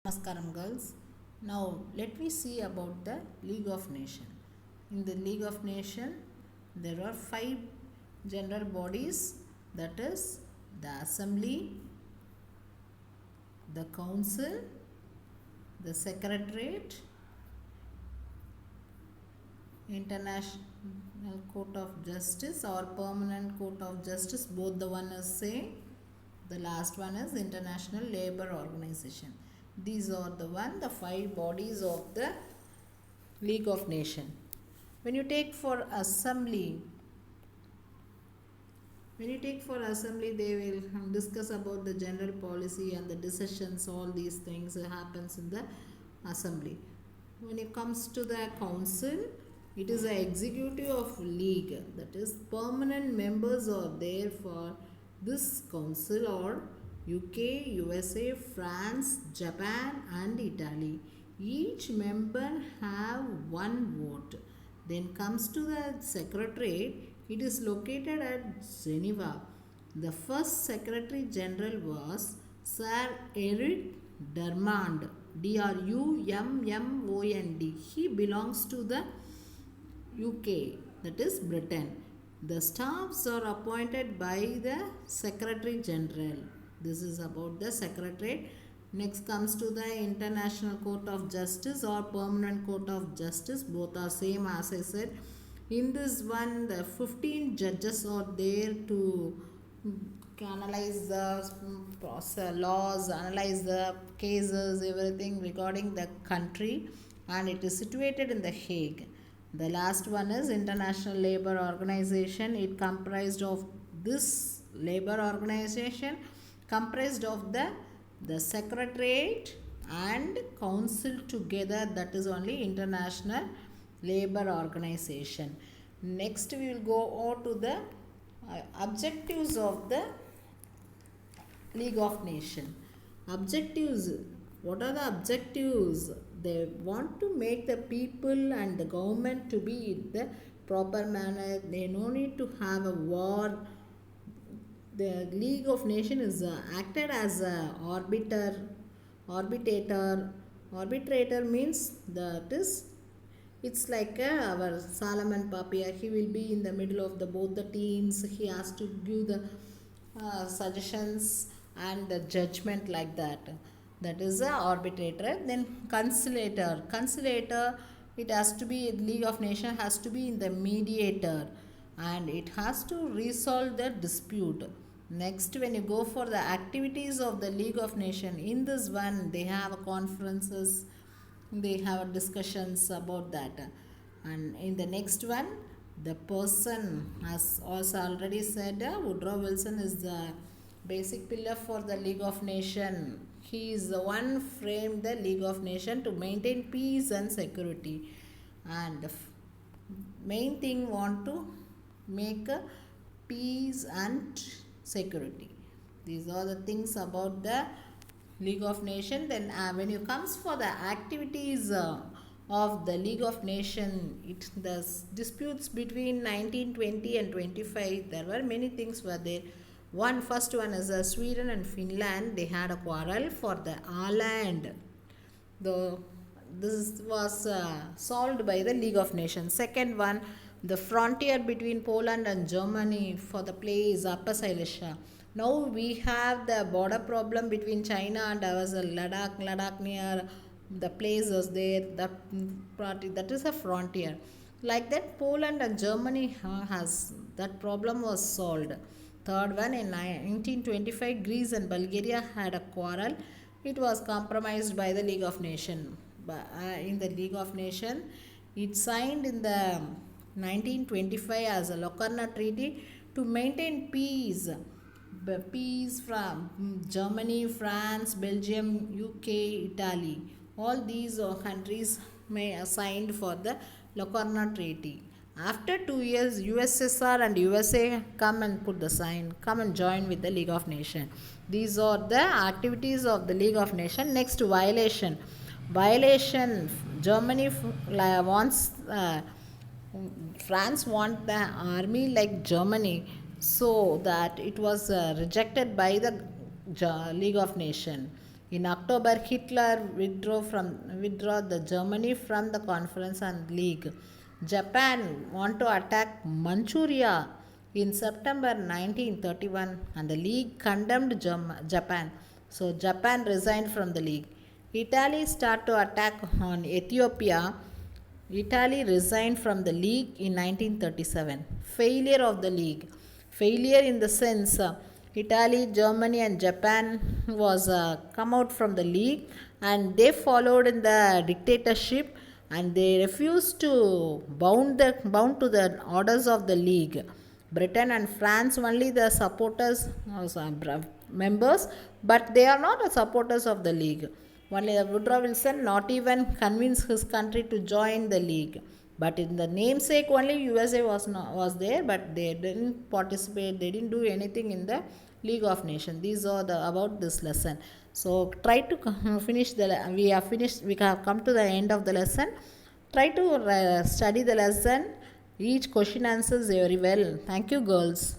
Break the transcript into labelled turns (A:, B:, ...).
A: Namaskaram girls. Now let me see about the League of Nations. In the League of Nations, there are five general bodies, that is the Assembly, the Council, the Secretariat, International Court of Justice or Permanent Court of Justice. Both the one is same. The last one is International Labour Organization. These are the five bodies of the League of Nations. When you take for assembly, they will discuss about the general policy and the decisions. All these things happens in the assembly. When it comes to the council, it is the executive of league. That is, permanent members are there for this council or UK, USA, France, Japan and Italy. Each member have one vote. Then comes to the secretariat. It is located at Geneva. The first Secretary General was Sir Eric Drummond, Drummond. He belongs to the UK, that is Britain. The staffs are appointed by the Secretary General. This is about the Secretariat. Next comes to the International Court of Justice or Permanent Court of Justice. Both are same as I said. In this one, the 15 judges are there to analyze the laws, analyze the cases, everything regarding the country, and it is situated in The Hague. The last one is International Labour Organization. It comprised of this labor organization, comprised of the Secretariat and Council together. That is only International Labour Organization. Next we will go on to the objectives of the League of Nations. Objectives. What are the objectives? They want to make the people and the government to be in the proper manner. They no need to have a war. The League of Nations is acted as a arbitrator. Arbitrator means that is, it's like our Salomon Papier. He will be in the middle of both the teams. He has to give the suggestions and the judgment like that. That is the arbitrator. Then conciliator. Conciliator, it has to be, League of Nations has to be in the mediator and it has to resolve the dispute. Next, when you go for the activities of the League of Nations, in this one they have conferences, they have discussions about that. And in the next one, the person, as also already said, Woodrow Wilson is the basic pillar for the League of Nations. He is the one framed the League of Nations to maintain peace and security. And the main thing want to make peace and security. These are the things about the League of Nations. Then when you comes for the activities of the League of Nations, the disputes between 1920 and 25, there were many things were there. First one is Sweden and Finland. They had a quarrel for the island. This was solved by the League of Nations. Second one, the frontier between Poland and Germany for the place Upper Silesia. Now we have the border problem between China and ours, Ladakh near the place was there. That is a frontier. Like that, Poland and Germany has that problem was solved. Third one, in 1925, Greece and Bulgaria had a quarrel. It was compromised by the League of Nations. In the League of Nations, it signed in the 1925 as a Locarno Treaty to maintain peace. Peace from Germany, France, Belgium, UK, Italy. All these countries signed for the Locarno Treaty. After 2 years, USSR and USA come and put the sign, come and join with the League of Nations. These are the activities of the League of Nations. Next, violation. Germany wants, France wants the army like Germany, so that it was rejected by the League of Nations. In October, Hitler withdraw the Germany from the conference and league. Japan want to attack Manchuria in September 1931, and the league condemned Japan. So Japan resigned from the league. Italy start to attack on Ethiopia. Italy resigned from the league in 1937. Failure of the league. Failure in the sense Italy, Germany, and Japan was come out from the league, and they followed in the dictatorship, and they refused to bound to the orders of the league. Britain and France only the supporters, members, but they are not the supporters of the league. Only Woodrow Wilson not even convinced his country to join the league. But in the namesake only USA was there, but they didn't participate. They didn't do anything in the League of Nations. These are the about this lesson. So try to finish the. We have finished. We have come to the end of the lesson. Try to study the lesson. Each question answers very well. Thank you, girls.